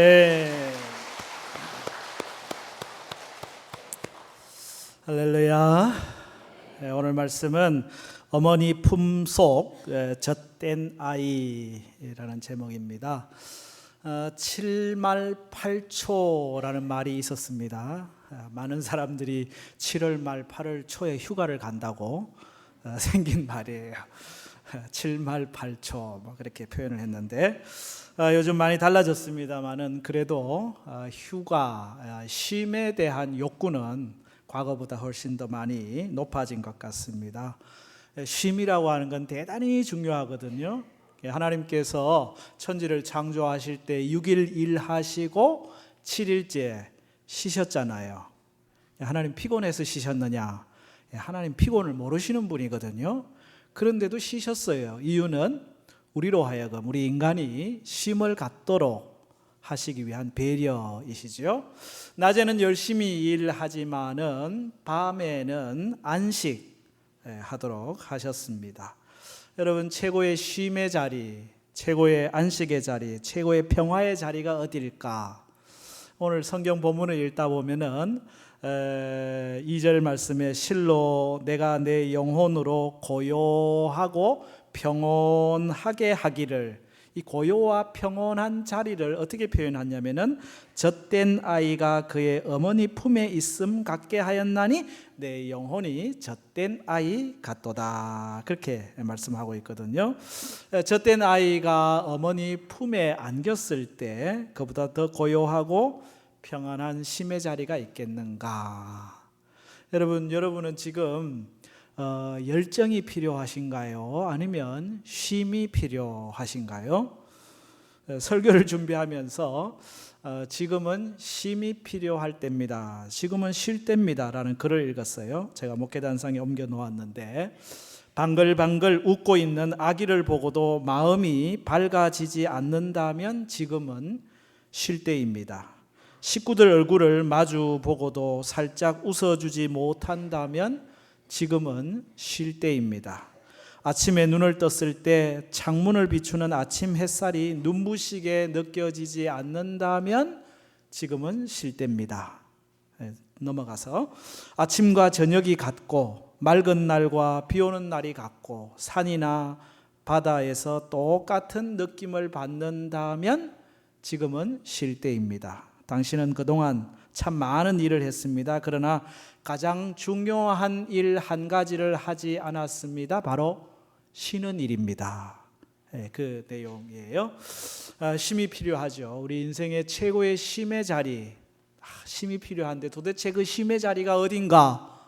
아멘. 할렐루야. 오늘 말씀은 어머니 품속 젖된 아이라는 제목입니다. 7말 8초라는 말이 있었습니다. 많은 사람들이 7월 말 8월 초에 휴가를 간다고 생긴 말이에요. 7말 8초 뭐 그렇게 표현을 했는데 요즘 많이 달라졌습니다만은 그래도 휴가, 쉼에 대한 욕구는 과거보다 훨씬 더 많이 높아진 것 같습니다. 쉼이라고 하는 건 대단히 중요하거든요. 하나님께서 천지를 창조하실 때 6일 일하시고 7일째 쉬셨잖아요. 하나님 피곤해서 쉬셨느냐? 하나님 피곤을 모르시는 분이거든요. 그런데도 쉬셨어요. 이유는 우리로 하여금 우리 인간이 쉼을 갖도록 하시기 위한 배려이시죠. 낮에는 열심히 일하지만은 밤에는 안식하도록 하셨습니다. 여러분, 최고의 쉼의 자리, 최고의 안식의 자리, 최고의 평화의 자리가 어디일까? 오늘 성경 본문을 읽다 보면은 2절 말씀에 실로 내가 내 영혼으로 고요하고 평온하게 하기를, 이 고요와 평온한 자리를 어떻게 표현하냐면은 젖된 아이가 그의 어머니 품에 있음 같게 하였나니 내 영혼이 젖된 아이 같도다, 그렇게 말씀하고 있거든요. 젖된 아이가 어머니 품에 안겼을 때 그보다 더 고요하고 평안한 쉼의 자리가 있겠는가? 여러분은 지금 열정이 필요하신가요? 아니면 쉼이 필요하신가요? 설교를 준비하면서 지금은 쉼이 필요할 때입니다, 지금은 쉴 때입니다 라는 글을 읽었어요. 제가 목회단상에 옮겨 놓았는데, 방글방글 웃고 있는 아기를 보고도 마음이 밝아지지 않는다면 지금은 쉴 때입니다. 식구들 얼굴을 마주 보고도 살짝 웃어주지 못한다면 지금은 쉴 때입니다. 아침에 눈을 떴을 때 창문을 비추는 아침 햇살이 눈부시게 느껴지지 않는다면 지금은 쉴 때입니다. 넘어가서 아침과 저녁이 같고 맑은 날과 비 오는 날이 같고 산이나 바다에서 똑같은 느낌을 받는다면 지금은 쉴 때입니다. 당신은 그동안 참 많은 일을 했습니다. 그러나 가장 중요한 일 한 가지를 하지 않았습니다. 바로 쉬는 일입니다. 그 내용이에요. 쉼이 필요하죠. 우리 인생의 최고의 쉼의 자리, 쉼이 필요한데 도대체 그 쉼의 자리가 어딘가?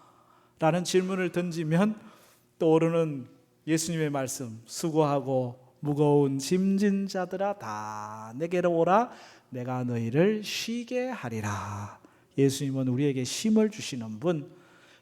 라는 질문을 던지면 떠오르는 예수님의 말씀, 수고하고 무거운 짐진 자들아 다 내게로 오라, 내가 너희를 쉬게 하리라. 예수님은 우리에게 쉼을 주시는 분,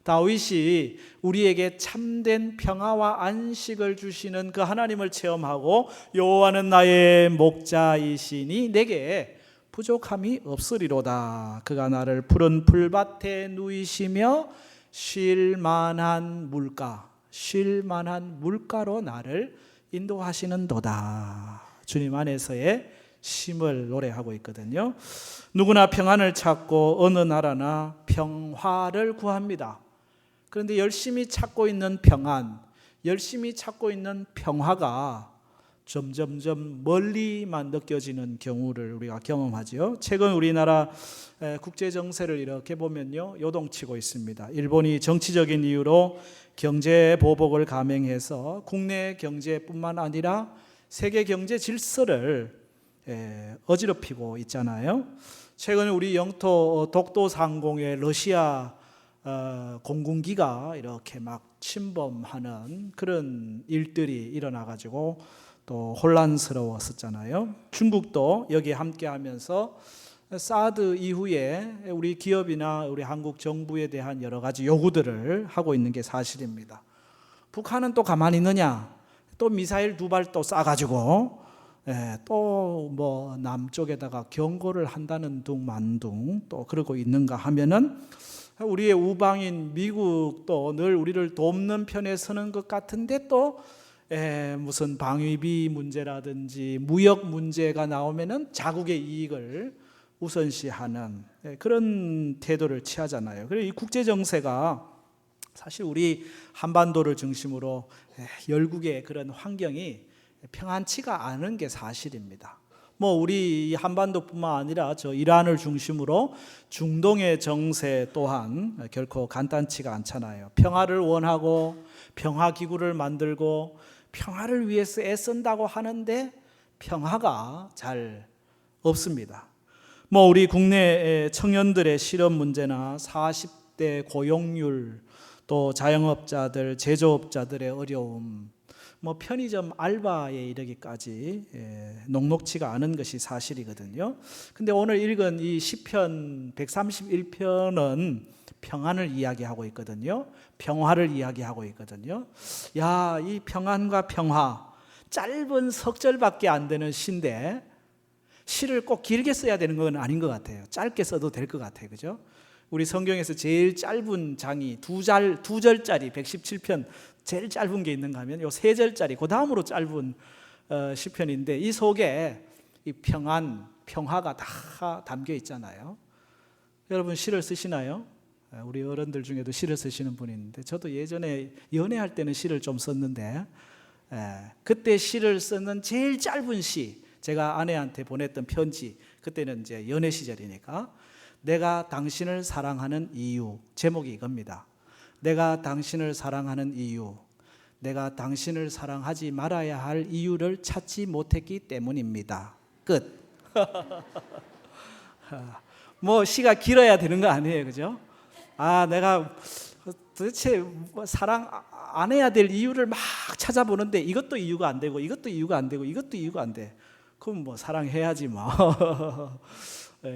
다윗이 우리에게 참된 평화와 안식을 주시는 그 하나님을 체험하고 여호와는 나의 목자이시니 내게 부족함이 없으리로다. 그가 나를 푸른 풀밭에 누이시며 쉴만한 물가로 나를 인도하시는도다. 주님 안에서의 쉼을 노래하고 있거든요. 누구나 평안을 찾고 어느 나라나 평화를 구합니다. 그런데 열심히 찾고 있는 평안, 열심히 찾고 있는 평화가 점점점 멀리만 느껴지는 경우를 우리가 경험하죠. 최근 우리나라 국제 정세를 이렇게 보면요, 요동치고 있습니다. 일본이 정치적인 이유로 경제 보복을 감행해서 국내 경제뿐만 아니라 세계 경제 질서를 어지럽히고 있잖아요. 최근 우리 영토 독도 상공에 러시아 공군기가 이렇게 막 침범하는 그런 일들이 일어나가지고 또 혼란스러웠었잖아요. 중국도 여기에 함께하면서 사드 이후에 우리 기업이나 우리 한국 정부에 대한 여러 가지 요구들을 하고 있는 게 사실입니다. 북한은 또 가만히 있느냐? 또 미사일 2발 또 쏴가지고 또 뭐 남쪽에다가 경고를 한다는 둥만둥 또 그러고 있는가 하면은 우리의 우방인 미국도 늘 우리를 돕는 편에 서는 것 같은데 또 무슨 방위비 문제라든지 무역 문제가 나오면은 자국의 이익을 우선시하는 그런 태도를 취하잖아요. 그리고 이 국제 정세가 사실 우리 한반도를 중심으로 열국의 그런 환경이 평안치가 않은 게 사실입니다. 뭐 우리 한반도뿐만 아니라 저 이란을 중심으로 중동의 정세 또한 결코 간단치가 않잖아요. 평화를 원하고 평화 기구를 만들고 평화를 위해서 애쓴다고 하는데 평화가 잘 없습니다. 뭐 우리 국내 청년들의 실업 문제나 40대 고용률, 또 자영업자들, 제조업자들의 어려움, 뭐 편의점 알바에 이르기까지 녹록치가 않은 것이 사실이거든요. 근데 오늘 읽은 이 시편 131편은 평안을 이야기하고 있거든요. 평화를 이야기하고 있거든요. 야, 이 평안과 평화, 짧은 석절밖에 안 되는 시인데 시를 꼭 길게 써야 되는 건 아닌 것 같아요. 짧게 써도 될 것 같아요. 그죠? 우리 성경에서 제일 짧은 장이 두 절짜리 117편 제일 짧은 게 있는가 하면 요 세 절짜리 그 다음으로 짧은 시편인데 이 속에 이 평안, 평화가 다 담겨 있잖아요. 여러분 시를 쓰시나요? 우리 어른들 중에도 시를 쓰시는 분이 있는데 저도 예전에 연애할 때는 시를 좀 썼는데 그때 시를 쓰는 제일 짧은 시, 제가 아내한테 보냈던 편지, 그때는 이제 연애 시절이니까 내가 당신을 사랑하는 이유, 제목이 이겁니다. 내가 당신을 사랑하는 이유, 내가 당신을 사랑하지 말아야 할 이유를 찾지 못했기 때문입니다. 끝. 뭐 시가 길어야 되는 거 아니에요, 그죠? 내가 도대체 사랑 안 해야 될 이유를 막 찾아보는데 이것도 이유가 안 되고 이것도 이유가 안 되고 이것도 이유가 안 돼. 그럼 뭐 사랑해야지 뭐.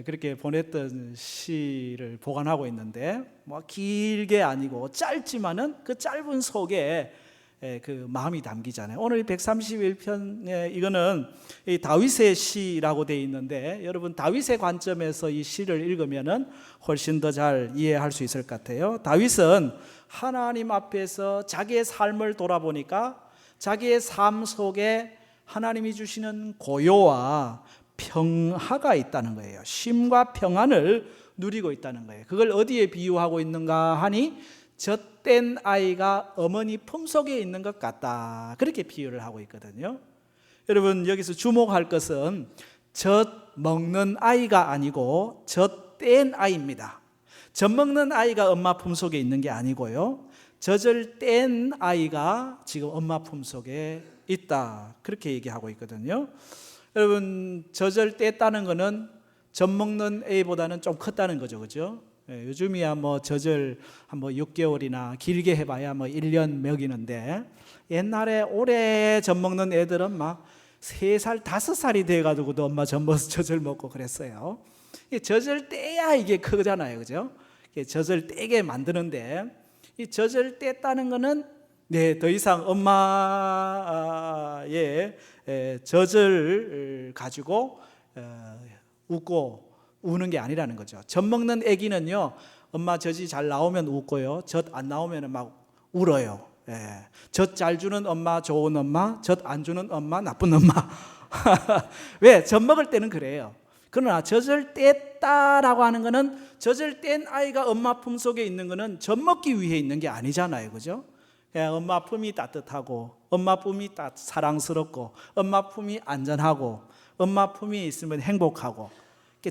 그렇게 보냈던 시를 보관하고 있는데 뭐 길게 아니고 짧지만은 그 짧은 속에 그 마음이 담기잖아요. 오늘 131편 이거는 이 다윗의 시라고 되어 있는데 여러분 다윗의 관점에서 이 시를 읽으면은 훨씬 더 잘 이해할 수 있을 것 같아요. 다윗은 하나님 앞에서 자기의 삶을 돌아보니까 자기의 삶 속에 하나님이 주시는 고요와 평화가 있다는 거예요. 쉼과 평안을 누리고 있다는 거예요. 그걸 어디에 비유하고 있는가 하니 젖된 아이가 어머니 품속에 있는 것 같다, 그렇게 비유를 하고 있거든요. 여러분 여기서 주목할 것은 젖 먹는 아이가 아니고 젖된 아이입니다. 젖 먹는 아이가 엄마 품속에 있는 게 아니고요, 젖을 뗀 아이가 지금 엄마 품속에 있다, 그렇게 얘기하고 있거든요. 여러분 젖을 뗐다는 거는 젖 먹는 애보다는 좀 컸다는 거죠, 그죠? 요즘이야 뭐 젖을 한 6개월이나 길게 해봐야 뭐 1년 먹이는데 옛날에 오래 젖 먹는 애들은 막 3살, 5살이 돼가지고도 엄마 젖을 먹고 그랬어요. 젖을 떼야 이게 크잖아요, 그죠? 젖을 떼게 만드는데 이 젖을 뗐다는 거는 더 이상 엄마의 젖을 가지고 웃고 우는 게 아니라는 거죠. 젖 먹는 아기는요, 엄마 젖이 잘 나오면 웃고요, 젖 안 나오면 막 울어요. 젖 잘 주는 엄마 좋은 엄마, 젖 안 주는 엄마 나쁜 엄마. 왜? 젖 먹을 때는 그래요. 그러나 젖을 뗐다라고 하는 거는 젖을 뗀 아이가 엄마 품 속에 있는 거는 젖 먹기 위해 있는 게 아니잖아요, 그죠? 엄마 품이 따뜻하고 엄마 품이 사랑스럽고 엄마 품이 안전하고 엄마 품이 있으면 행복하고,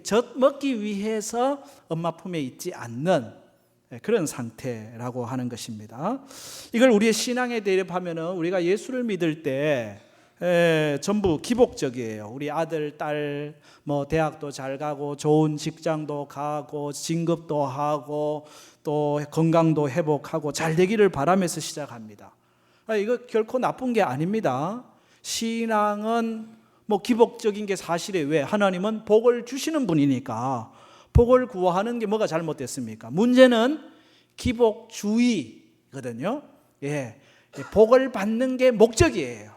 젖 먹기 위해서 엄마 품에 있지 않는 그런 상태라고 하는 것입니다. 이걸 우리의 신앙에 대입하면 우리가 예수를 믿을 때 전부 기복적이에요. 우리 아들, 딸 뭐 대학도 잘 가고 좋은 직장도 가고 진급도 하고 또 건강도 회복하고 잘 되기를 바라면서 시작합니다. 이거 결코 나쁜 게 아닙니다. 신앙은 뭐 기복적인 게 사실이에요. 왜? 하나님은 복을 주시는 분이니까. 복을 구하는 게 뭐가 잘못됐습니까? 문제는 기복주의거든요. 복을 받는 게 목적이에요.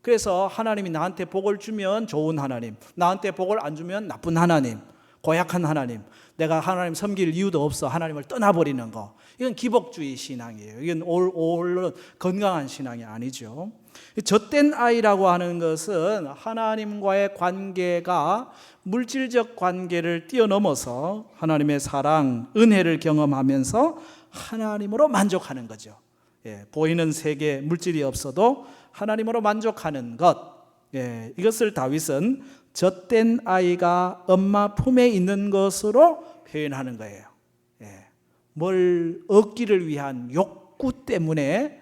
그래서 하나님이 나한테 복을 주면 좋은 하나님, 나한테 복을 안 주면 나쁜 하나님, 고약한 하나님, 내가 하나님 섬길 이유도 없어 하나님을 떠나버리는 거, 이건 기복주의 신앙이에요. 이건 건강한 신앙이 아니죠. 젖된 아이라고 하는 것은 하나님과의 관계가 물질적 관계를 뛰어넘어서 하나님의 사랑, 은혜를 경험하면서 하나님으로 만족하는 거죠. 보이는 세계 물질이 없어도 하나님으로 만족하는 것. 이것을 다윗은 젖된 아이가 엄마 품에 있는 것으로 표현하는 거예요. 뭘 얻기를 위한 욕구 때문에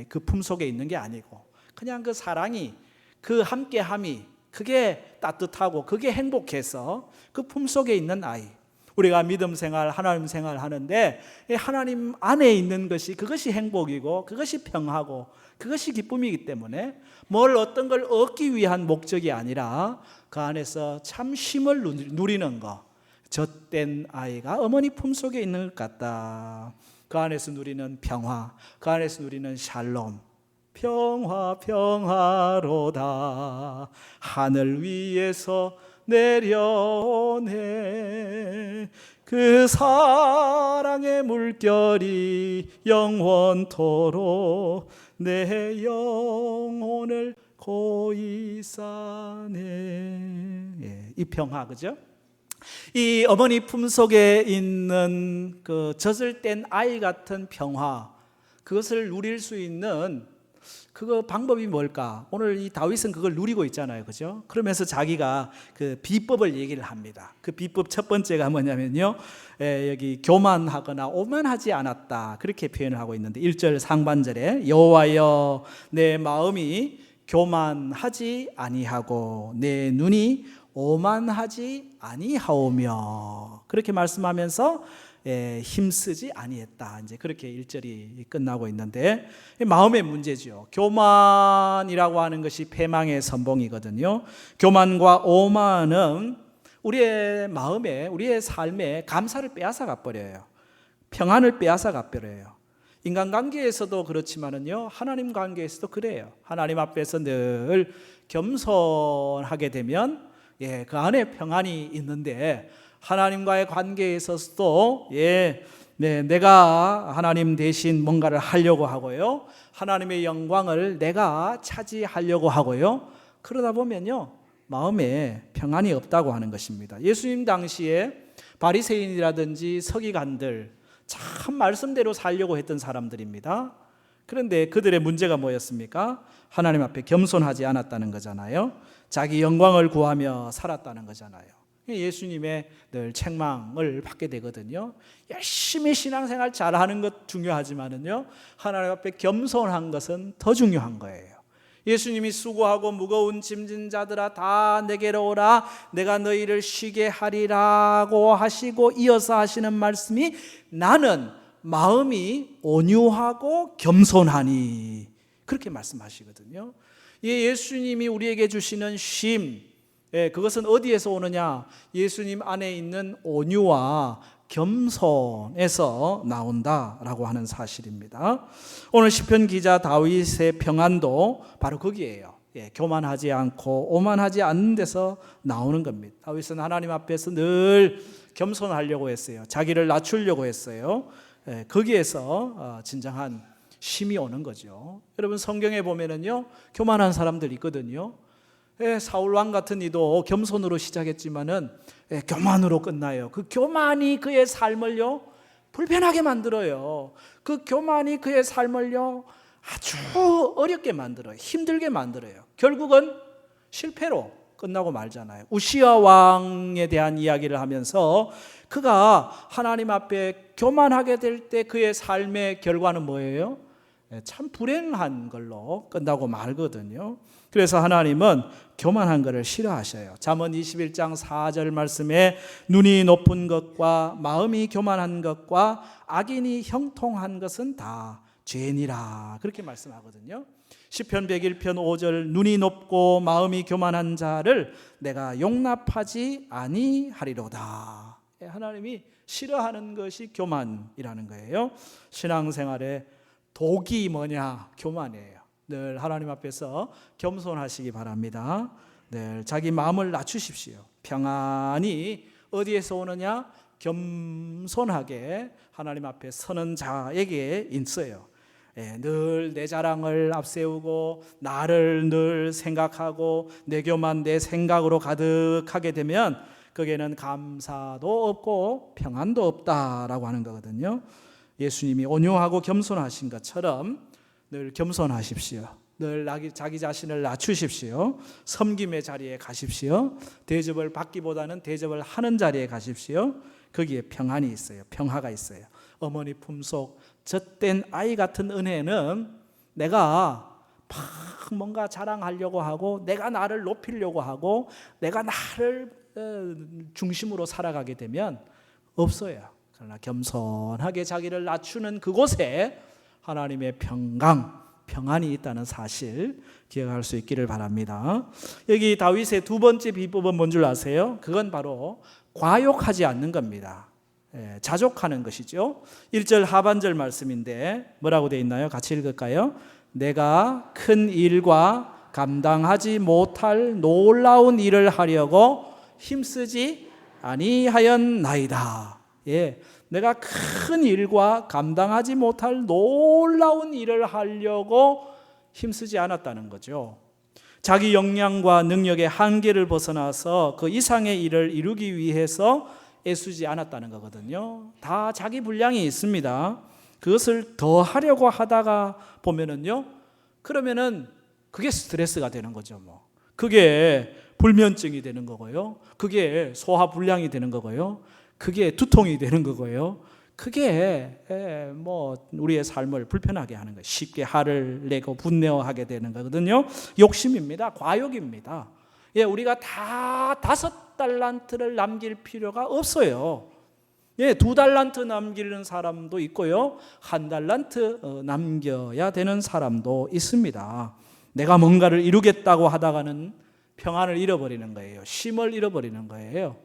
그 품 속에 있는 게 아니고 그냥 그 사랑이, 그 함께함이, 그게 따뜻하고 그게 행복해서 그 품 속에 있는 아이. 우리가 믿음 생활, 하나님 생활 하는데 하나님 안에 있는 것이, 그것이 행복이고 그것이 평화고 그것이 기쁨이기 때문에 뭘 어떤 걸 얻기 위한 목적이 아니라 그 안에서 참 쉼을 누리는 것. 젖된 아이가 어머니 품속에 있는 것 같다. 그 안에서 누리는 평화, 그 안에서 누리는 샬롬. 평화 평화로다 하늘 위에서 내려오네. 그 사랑의 물결이 영원토록 내 영혼을 고이 싸네. 이 평화, 그죠? 이 어머니 품속에 있는 그 젖을 뗀 아이 같은 평화, 그것을 누릴 수 있는 그 방법이 뭘까? 오늘 이 다윗은 그걸 누리고 있잖아요, 그죠? 그러면서 자기가 그 비법을 얘기를 합니다. 그 비법 첫 번째가 뭐냐면요, 여기 교만하거나 오만하지 않았다, 그렇게 표현을 하고 있는데 1절 상반절에 여호와여 내 마음이 교만하지 아니하고 내 눈이 오만하지 아니하오며, 그렇게 말씀하면서 힘쓰지 아니했다. 이제 그렇게 1절이 끝나고 있는데, 마음의 문제죠. 교만이라고 하는 것이 패망의 선봉이거든요. 교만과 오만은 우리의 마음에, 우리의 삶에 감사를 빼앗아 가버려요. 평안을 빼앗아 가버려요. 인간관계에서도 그렇지만은요, 하나님 관계에서도 그래요. 하나님 앞에서 늘 겸손하게 되면 그 안에 평안이 있는데, 하나님과의 관계에 있어서도 내가 하나님 대신 뭔가를 하려고 하고요, 하나님의 영광을 내가 차지하려고 하고요, 그러다 보면요 마음에 평안이 없다고 하는 것입니다. 예수님 당시에 바리새인이라든지 서기관들 참 말씀대로 살려고 했던 사람들입니다. 그런데 그들의 문제가 뭐였습니까? 하나님 앞에 겸손하지 않았다는 거잖아요. 자기 영광을 구하며 살았다는 거잖아요. 예수님의 늘 책망을 받게 되거든요. 열심히 신앙생활 잘하는 것 중요하지만은요, 하나님 앞에 겸손한 것은 더 중요한 거예요. 예수님이 수고하고 무거운 짐진 자들아 다 내게로 오라 내가 너희를 쉬게 하리라고 하시고 이어서 하시는 말씀이 나는 마음이 온유하고 겸손하니, 그렇게 말씀하시거든요. 예수님이 우리에게 주시는 쉼, 그것은 어디에서 오느냐? 예수님 안에 있는 온유와 겸손에서 나온다라고 하는 사실입니다. 오늘 시편 기자 다윗의 평안도 바로 거기에요. 교만하지 않고 오만하지 않는 데서 나오는 겁니다. 다윗은 하나님 앞에서 늘 겸손하려고 했어요. 자기를 낮추려고 했어요. 거기에서 진정한 쉼이 오는 거죠. 여러분 성경에 보면은요, 교만한 사람들 있거든요. 사울 왕 같은 이도 겸손으로 시작했지만은 교만으로 끝나요. 그 교만이 그의 삶을요 불편하게 만들어요. 그 교만이 그의 삶을요 아주 어렵게 만들어요. 힘들게 만들어요. 결국은 실패로 끝나고 말잖아요. 우시야 왕에 대한 이야기를 하면서 그가 하나님 앞에 교만하게 될 때 그의 삶의 결과는 뭐예요? 참 불행한 걸로 끝나고 말거든요. 그래서 하나님은 교만한 것을 싫어하셔요. 잠언 21장 4절 말씀에 눈이 높은 것과 마음이 교만한 것과 악인이 형통한 것은 다 죄니라, 그렇게 말씀하거든요. 시편 101편 5절 눈이 높고 마음이 교만한 자를 내가 용납하지 아니하리로다. 하나님이 싫어하는 것이 교만이라는 거예요. 신앙생활의 독이 뭐냐? 교만이에요. 늘 하나님 앞에서 겸손하시기 바랍니다. 늘 자기 마음을 낮추십시오. 평안이 어디에서 오느냐? 겸손하게 하나님 앞에 서는 자에게 있어요. 늘 내 자랑을 앞세우고 나를 늘 생각하고 내 교만 내 생각으로 가득하게 되면 거기에는 감사도 없고 평안도 없다라고 하는 거거든요. 예수님이 온유하고 겸손하신 것처럼 늘 겸손하십시오. 늘 자기 자신을 낮추십시오. 섬김의 자리에 가십시오. 대접을 받기보다는 대접을 하는 자리에 가십시오. 거기에 평안이 있어요. 평화가 있어요. 어머니 품속 젖된 아이 같은 은혜는 내가 막 뭔가 자랑하려고 하고 내가 나를 높이려고 하고 내가 나를 중심으로 살아가게 되면 없어요. 그러나 겸손하게 자기를 낮추는 그곳에 하나님의 평안이 있다는 사실 기억할 수 있기를 바랍니다. 여기 다윗의 두 번째 비법은 뭔 줄 아세요? 그건 바로 과욕하지 않는 겁니다. 자족하는 것이죠. 1절 하반절 말씀인데 뭐라고 되어 있나요? 같이 읽을까요? 내가 큰 일과 감당하지 못할 놀라운 일을 하려고 힘쓰지 아니하였나이다. 내가 큰 일과 감당하지 못할 놀라운 일을 하려고 힘쓰지 않았다는 거죠. 자기 역량과 능력의 한계를 벗어나서 그 이상의 일을 이루기 위해서 애쓰지 않았다는 거거든요. 다 자기 분량이 있습니다. 그것을 더 하려고 하다가 보면은요, 그러면은 그게 스트레스가 되는 거죠. 그게 불면증이 되는 거고요. 그게 소화불량이 되는 거고요. 그게 두통이 되는 거고요. 그게 우리의 삶을 불편하게 하는 거예요. 쉽게 화를 내고 분내어하게 되는 거거든요. 욕심입니다. 과욕입니다. 우리가 다 5달란트를 남길 필요가 없어요. 2달란트 남기는 사람도 있고요. 1달란트 남겨야 되는 사람도 있습니다. 내가 뭔가를 이루겠다고 하다가는 평안을 잃어버리는 거예요. 쉼을 잃어버리는 거예요.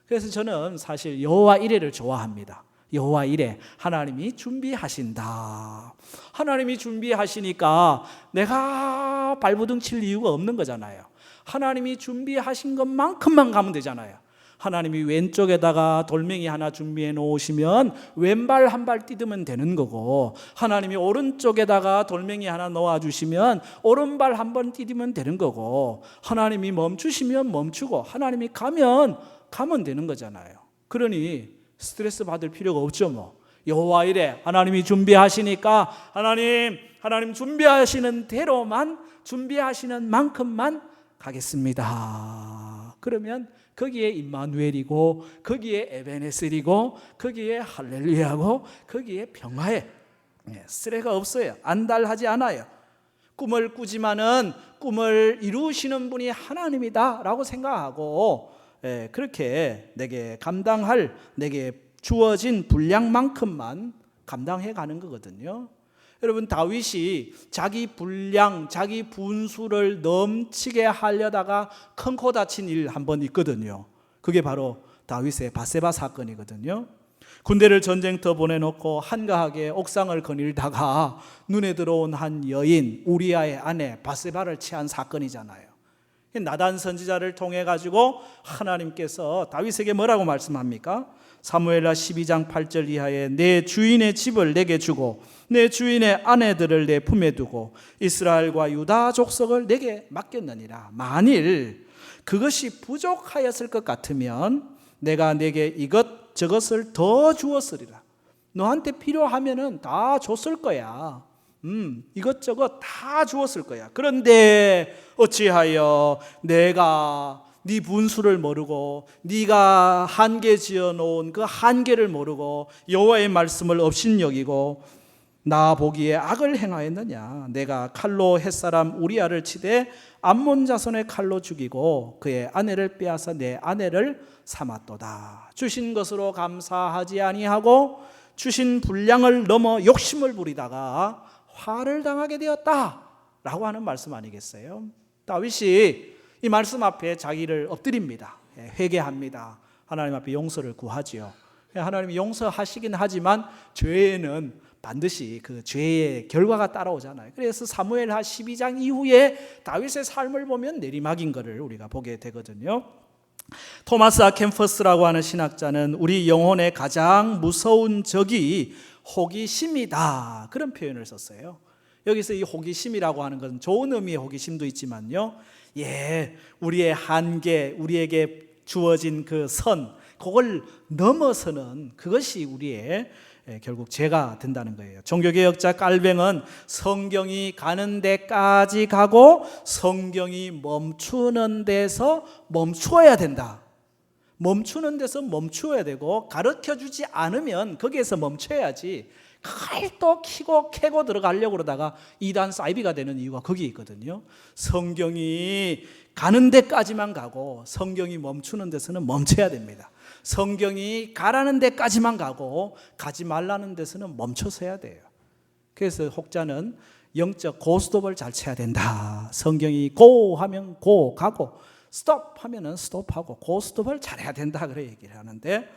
그래서 저는 사실 여호와 이레를 좋아합니다. 여호와 이레, 하나님이 준비하신다. 하나님이 준비하시니까 내가 발버둥 칠 이유가 없는 거잖아요. 하나님이 준비하신 것만큼만 가면 되잖아요. 하나님이 왼쪽에다가 돌멩이 하나 준비해 놓으시면 왼발 한 발 뛰면 되는 거고, 하나님이 오른쪽에다가 돌멩이 하나 놓아주시면 오른발 한 번 뛰면 되는 거고, 하나님이 멈추시면 멈추고 하나님이 가면 되는 거잖아요. 그러니 스트레스 받을 필요가 없죠. 여호와 이레, 하나님이 준비하시니까 하나님 준비하시는 대로만, 준비하시는 만큼만 가겠습니다. 그러면 거기에 임마누엘이고, 거기에 에베네셀이고, 거기에 할렐루야고, 거기에 평화에 쓰레가 없어요. 안달하지 않아요. 꿈을 꾸지만은 꿈을 이루시는 분이 하나님이다 라고 생각하고, 그렇게 내게 주어진 분량만큼만 감당해 가는 거거든요. 여러분, 다윗이 자기 분량, 자기 분수를 넘치게 하려다가 큰 코 다친 일 한 번 있거든요. 그게 바로 다윗의 밧세바 사건이거든요. 군대를 전쟁터 보내놓고 한가하게 옥상을 거닐다가 눈에 들어온 한 여인, 우리아의 아내 밧세바를 취한 사건이잖아요. 나단 선지자를 통해 가지고 하나님께서 다윗에게 뭐라고 말씀합니까? 사무엘하 12장 8절 이하에 내 주인의 집을 내게 주고 내 주인의 아내들을 내 품에 두고 이스라엘과 유다 족속을 내게 맡겼느니라. 만일 그것이 부족하였을 것 같으면 내가 내게 저것을 더 주었으리라. 너한테 필요하면은 다 줬을 거야. 이것저것 다 주었을 거야. 그런데 어찌하여 내가 네 분수를 모르고 네가 한계 지어놓은 그 한계를 모르고 여호와의 말씀을 업신여기고 나 보기에 악을 행하였느냐. 내가 칼로 햇사람 우리아를 치되 암몬 자손의 칼로 죽이고 그의 아내를 빼앗아 내 아내를 삼았도다. 주신 것으로 감사하지 아니하고 주신 분량을 넘어 욕심을 부리다가 화를 당하게 되었다 라고 하는 말씀 아니겠어요? 다윗이 이 말씀 앞에 자기를 엎드립니다. 회개합니다. 하나님 앞에 용서를 구하지요. 하나님이 용서하시긴 하지만 죄에는 반드시 그 죄의 결과가 따라오잖아요. 그래서 사무엘하 12장 이후에 다윗의 삶을 보면 내리막인 것을 우리가 보게 되거든요. 토마스 아 캠퍼스라고 하는 신학자는 우리 영혼의 가장 무서운 적이 호기심이다, 그런 표현을 썼어요. 여기서 이 호기심이라고 하는 것은 좋은 의미의 호기심도 있지만요, 우리의 한계, 우리에게 주어진 그 선, 그걸 넘어서는 그것이 우리의 결국 죄가 된다는 거예요. 종교개혁자 깔뱅은 성경이 가는 데까지 가고 성경이 멈추는 데서 멈추어야 된다. 멈추는 데서 멈추어야 되고, 가르쳐주지 않으면 거기에서 멈춰야지 그걸 또 키고 캐고 들어가려고 그러다가 이단 사이비가 되는 이유가 거기에 있거든요. 성경이 가는 데까지만 가고 성경이 멈추는 데서는 멈춰야 됩니다. 성경이 가라는 데까지만 가고 가지 말라는 데서는 멈춰서야 돼요. 그래서 혹자는 영적 고스톱을 잘 쳐야 된다. 성경이 고 하면 고 가고 스톱 하면은 스톱하고 고스톱을 잘해야 된다, 그래 얘기를 하는데,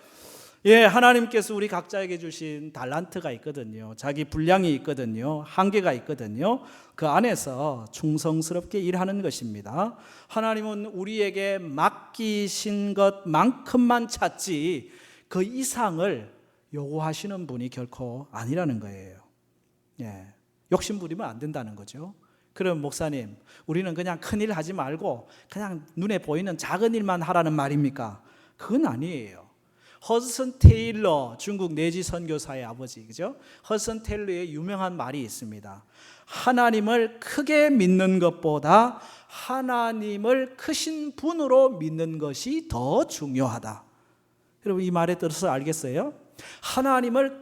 하나님께서 우리 각자에게 주신 달란트가 있거든요. 자기 분량이 있거든요. 한계가 있거든요. 그 안에서 충성스럽게 일하는 것입니다. 하나님은 우리에게 맡기신 것만큼만 찾지 그 이상을 요구하시는 분이 결코 아니라는 거예요. 욕심 부리면 안 된다는 거죠. 그럼 목사님, 우리는 그냥 큰일 하지 말고 그냥 눈에 보이는 작은 일만 하라는 말입니까? 그건 아니에요. 허드슨 테일러, 중국 내지 선교사의 아버지, 그죠? 허드슨 테일러의 유명한 말이 있습니다. 하나님을 크게 믿는 것보다 하나님을 크신 분으로 믿는 것이 더 중요하다. 여러분, 이 말의 뜻을 알겠어요? 하나님을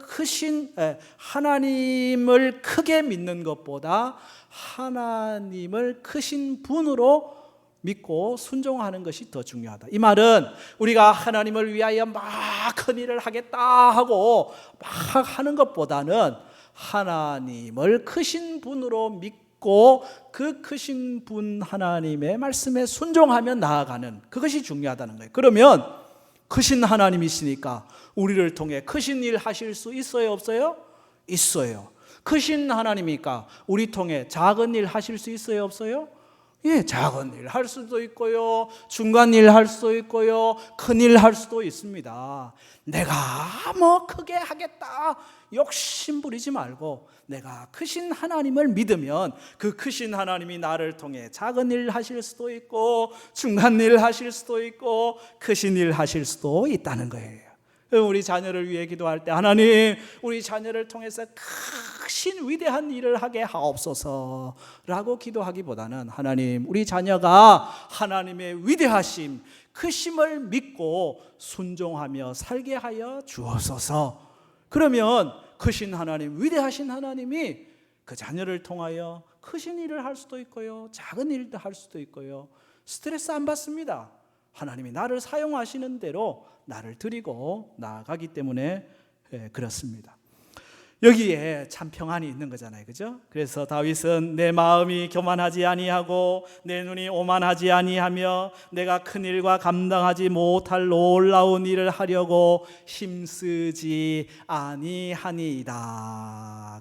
크게 믿는 것보다 하나님을 크신 분으로 믿고 순종하는 것이 더 중요하다. 이 말은 우리가 하나님을 위하여 막 큰 일을 하겠다 하고 막 하는 것보다는 하나님을 크신 분으로 믿고 그 크신 분 하나님의 말씀에 순종하며 나아가는, 그것이 중요하다는 거예요. 그러면 크신 하나님이시니까 우리를 통해 크신 일 하실 수 있어요, 없어요? 있어요. 크신 하나님이니까 우리 통해 작은 일 하실 수 있어요, 없어요? 작은 일 할 수도 있고요, 중간 일 할 수도 있고요, 큰 일 할 수도 있습니다. 내가 뭐 크게 하겠다 욕심 부리지 말고 내가 크신 하나님을 믿으면 그 크신 하나님이 나를 통해 작은 일 하실 수도 있고 중간 일 하실 수도 있고 크신 일 하실 수도 있다는 거예요. 우리 자녀를 위해 기도할 때, 하나님, 우리 자녀를 통해서 크신 위대한 일을 하게 하옵소서 라고 기도하기보다는, 하나님, 우리 자녀가 하나님의 위대하심, 크심을 믿고 순종하며 살게 하여 주옵소서. 그러면 크신 하나님, 위대하신 하나님이 그 자녀를 통하여 크신 일을 할 수도 있고요, 작은 일도 할 수도 있고요, 스트레스 안 받습니다. 하나님이 나를 사용하시는 대로 나를 드리고 나아가기 때문에 그렇습니다. 여기에 참 평안이 있는 거잖아요, 그죠? 그래서 다윗은 내 마음이 교만하지 아니하고 내 눈이 오만하지 아니하며 내가 큰 일과 감당하지 못할 놀라운 일을 하려고 힘쓰지 아니하니이다.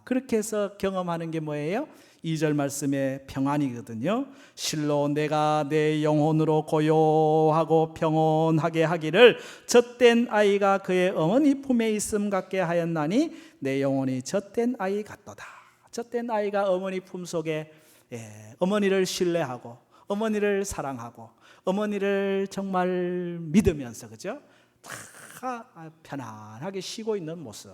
그렇게 해서 경험하는 게 뭐예요? 2절 말씀의 평안이거든요. 실로 내가 내 영혼으로 고요하고 평온하게 하기를 젖된 아이가 그의 어머니 품에 있음 같게 하였나니 내 영혼이 젖된 아이 같도다. 젖된 아이가 어머니 품 속에 어머니를 신뢰하고 어머니를 사랑하고 어머니를 정말 믿으면서, 그죠? 다 편안하게 쉬고 있는 모습,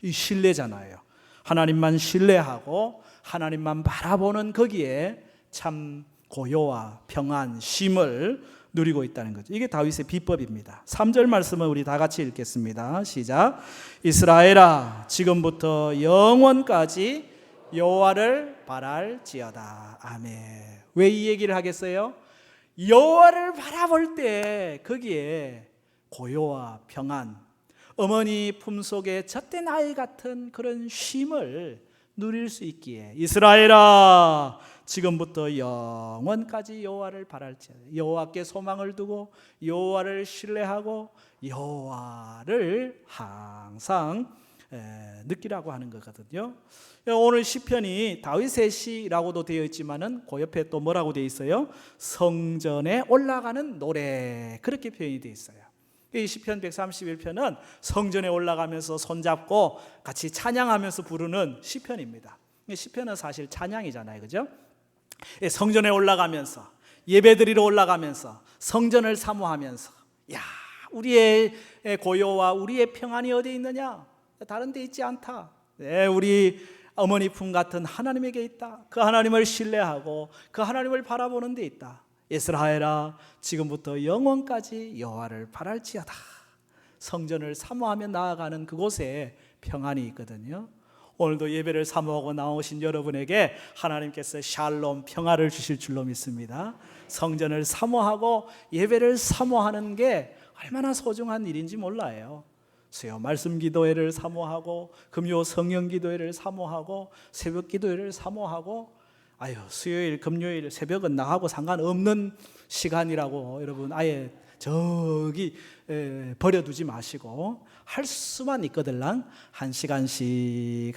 이 신뢰잖아요. 하나님만 신뢰하고 하나님만 바라보는 거기에 참 고요와 평안, 쉼을 누리고 있다는 거죠. 이게 다윗의 비법입니다. 3절 말씀을 우리 다 같이 읽겠습니다. 시작. 이스라엘아, 지금부터 영원까지 여호와를 바랄지어다. 아멘. 왜 이 얘기를 하겠어요? 여호와를 바라볼 때 거기에 고요와 평안, 어머니 품속에 젖된 아이 같은 그런 쉼을 누릴 수 있기에, 이스라엘아, 지금부터 영원까지 여호와를 바랄지어다. 여호와께 소망을 두고 여호와를 신뢰하고 여호와를 항상 느끼라고 하는 거거든요. 오늘 시편이 다윗의 시라고도 되어 있지만은 그 옆에 또 뭐라고 되어 있어요? 성전에 올라가는 노래, 그렇게 표현이 되어 있어요. 이 시편 131편은 성전에 올라가면서 손잡고 같이 찬양하면서 부르는 시편입니다. 시편은 사실 찬양이잖아요, 그죠? 성전에 올라가면서 예배드리러 올라가면서 성전을 사모하면서, 야, 우리의 고요와 우리의 평안이 어디 있느냐? 다른 데 있지 않다. 네, 우리 어머니 품 같은 하나님에게 있다. 그 하나님을 신뢰하고 그 하나님을 바라보는 데 있다. 이스라엘아, 지금부터 영원까지 여호와를 바랄지어다. 성전을 사모하며 나아가는 그곳에 평안이 있거든요. 오늘도 예배를 사모하고 나오신 여러분에게 하나님께서 샬롬, 평화를 주실 줄로 믿습니다. 성전을 사모하고 예배를 사모하는 게 얼마나 소중한 일인지 몰라요. 수요 말씀 기도회를 사모하고 금요 성령 기도회를 사모하고 새벽 기도회를 사모하고, 수요일 금요일 새벽은 나하고 상관없는 시간이라고 여러분 아예 저기 버려두지 마시고 할 수만 있거들랑 한 시간씩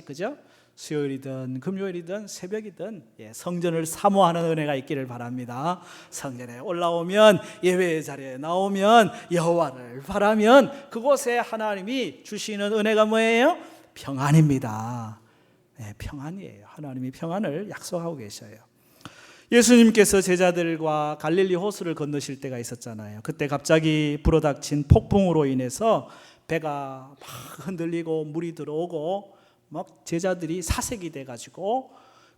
그죠? 수요일이든 금요일이든 새벽이든 성전을 사모하는 은혜가 있기를 바랍니다. 성전에 올라오면, 예배의 자리에 나오면, 여호와를 바라면 그곳에 하나님이 주시는 은혜가 뭐예요? 평안입니다. 네, 평안이에요. 하나님이 평안을 약속하고 계셔요. 예수님께서 제자들과 갈릴리 호수를 건너실 때가 있었잖아요. 그때 갑자기 불어닥친 폭풍으로 인해서 배가 막 흔들리고 물이 들어오고 막 제자들이 사색이 돼가지고,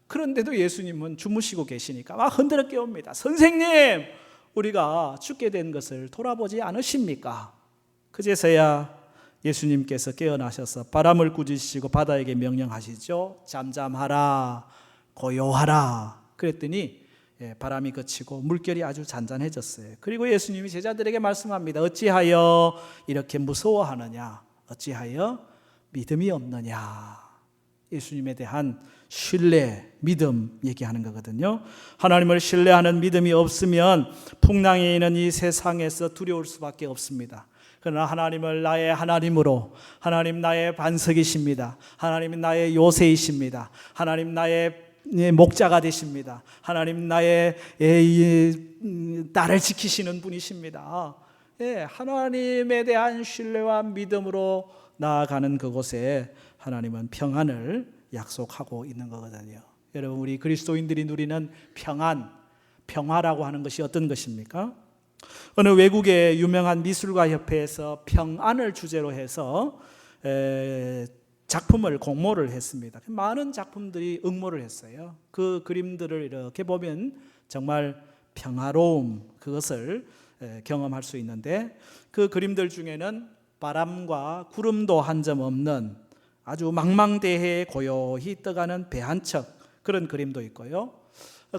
그런데도 예수님은 주무시고 계시니까 막 흔들어 깨웁니다. 선생님, 우리가 죽게 된 것을 돌아보지 않으십니까? 그제서야 예수님께서 깨어나셔서 바람을 꾸짖으시고 바다에게 명령하시죠. 잠잠하라, 고요하라. 그랬더니 바람이 그치고 물결이 아주 잔잔해졌어요. 그리고 예수님이 제자들에게 말씀합니다. 어찌하여 이렇게 무서워하느냐? 어찌하여 믿음이 없느냐? 예수님에 대한 신뢰, 믿음 얘기하는 거거든요. 하나님을 신뢰하는 믿음이 없으면 풍랑에 있는 이 세상에서 두려울 수밖에 없습니다. 그러나 하나님을 나의 하나님으로, 하나님 나의 반석이십니다. 하나님 나의 요새이십니다. 하나님 나의 목자가 되십니다. 하나님 나의 나를 지키시는 분이십니다. 하나님에 대한 신뢰와 믿음으로 나아가는 그곳에 하나님은 평안을 약속하고 있는 거거든요. 여러분, 우리 그리스도인들이 누리는 평안, 평화라고 하는 것이 어떤 것입니까? 어느 외국의 유명한 미술가 협회에서 평안을 주제로 해서 작품을 공모를 했습니다. 많은 작품들이 응모를 했어요. 그 그림들을 이렇게 보면 정말 평화로움, 그것을 경험할 수 있는데, 그 그림들 중에는 바람과 구름도 한 점 없는 아주 망망대해에 고요히 떠가는 배 한 척, 그런 그림도 있고요.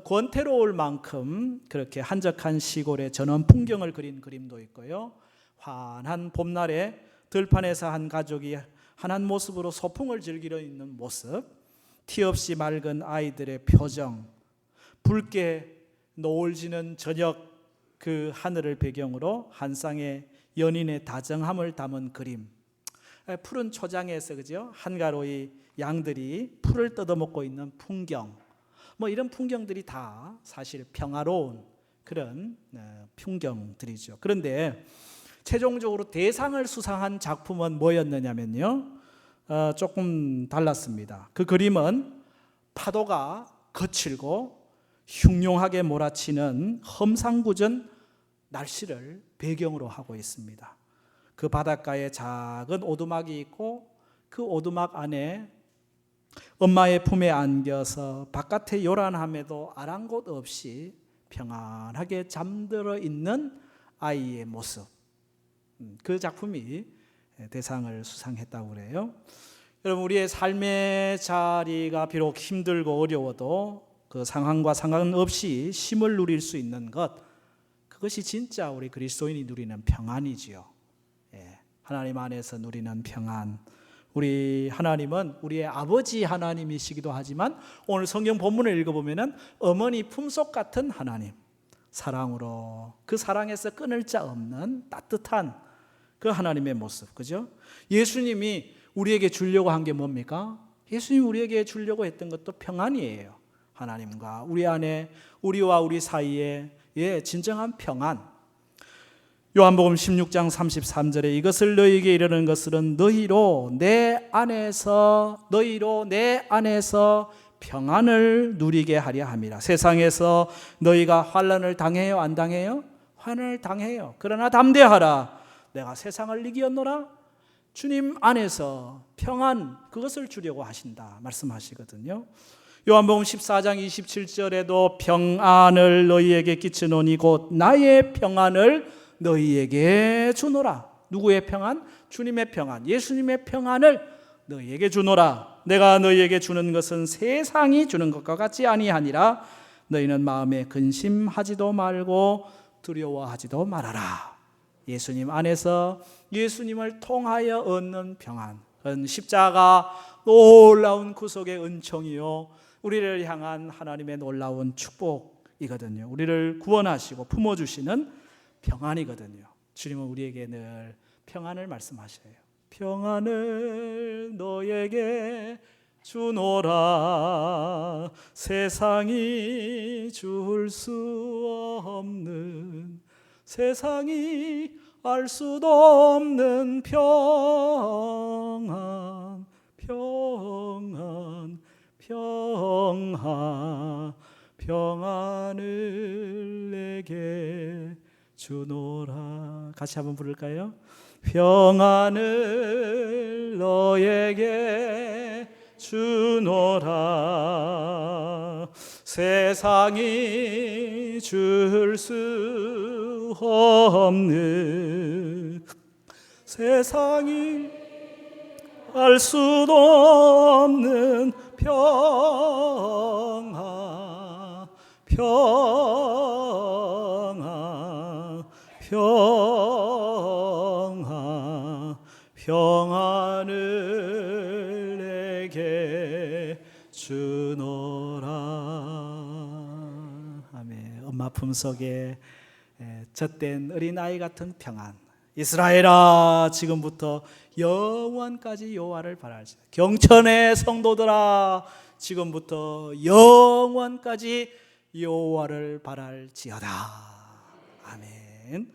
권태로울 만큼 그렇게 한적한 시골의 전원 풍경을 그린 그림도 있고요. 환한 봄날에 들판에서 한 가족이 한한 모습으로 소풍을 즐기려 있는 모습, 티 없이 맑은 아이들의 표정, 붉게 노을 지는 저녁 그 하늘을 배경으로 한 쌍의 연인의 다정함을 담은 그림, 푸른 초장에서 그죠? 한가로이 양들이 풀을 뜯어먹고 있는 풍경, 이런 풍경들이 다 사실 평화로운 그런 풍경들이죠. 그런데 최종적으로 대상을 수상한 작품은 뭐였느냐면요, 조금 달랐습니다. 그 그림은 파도가 거칠고 흉흉하게 몰아치는 험상궂은 날씨를 배경으로 하고 있습니다. 그 바닷가에 작은 오두막이 있고, 그 오두막 안에 엄마의 품에 안겨서 바깥의 요란함에도 아랑곳 없이 평안하게 잠들어 있는 아이의 모습, 그 작품이 대상을 수상했다고 그래요. 여러분, 우리의 삶의 자리가 비록 힘들고 어려워도 그 상황과 상관없이 쉼을 누릴 수 있는 것, 그것이 진짜 우리 그리스도인이 누리는 평안이지요. 하나님 안에서 누리는 평안. 우리 하나님은 우리의 아버지 하나님이시기도 하지만 오늘 성경 본문을 읽어보면 어머니 품속 같은 하나님, 사랑으로, 그 사랑에서 끊을 자 없는 따뜻한 그 하나님의 모습, 그죠? 예수님이 우리에게 주려고 한 게 뭡니까? 예수님이 우리에게 주려고 했던 것도 평안이에요. 하나님과 우리 안에, 우리와 우리 사이에 진정한 평안. 요한복음 16장 33절에 이것을 너희에게 이르는 것은 너희로 내 안에서 평안을 누리게 하려 함이라. 세상에서 너희가 환난을 당해요, 안 당해요? 환난을 당해요. 그러나 담대하라. 내가 세상을 이기었노라. 주님 안에서 평안, 그것을 주려고 하신다 말씀하시거든요. 요한복음 14장 27절에도 평안을 너희에게 끼치노니 곧 나의 평안을 너희에게 주노라. 누구의 평안? 주님의 평안, 예수님의 평안을 너희에게 주노라. 내가 너희에게 주는 것은 세상이 주는 것과 같지 아니하니라. 너희는 마음에 근심하지도 말고 두려워하지도 말아라. 예수님 안에서 예수님을 통하여 얻는 평안, 그건 십자가 놀라운 구속의 은총이요 우리를 향한 하나님의 놀라운 축복이거든요. 우리를 구원하시고 품어주시는 평안이거든요. 주님은 우리에게 늘 평안을 말씀하셔요. 평안을 너에게 주노라. 세상이 줄 수 없는, 세상이 알 수도 없는 평안, 평안, 평안, 평안을 내게 주노라. 같이 한번 부를까요? 평안을 너에게 주노라. 세상이 줄 수 없는, 세상이 알 수도 없는 평안, 평안, 평안, 평안을 내게 주노라. 아멘. 엄마 품속에 젖된 어린아이 같은 평안. 이스라엘아, 지금부터 영원까지 여호와를 바랄지어다. 경천의 성도들아, 지금부터 영원까지 여호와를 바랄지어다. 아멘.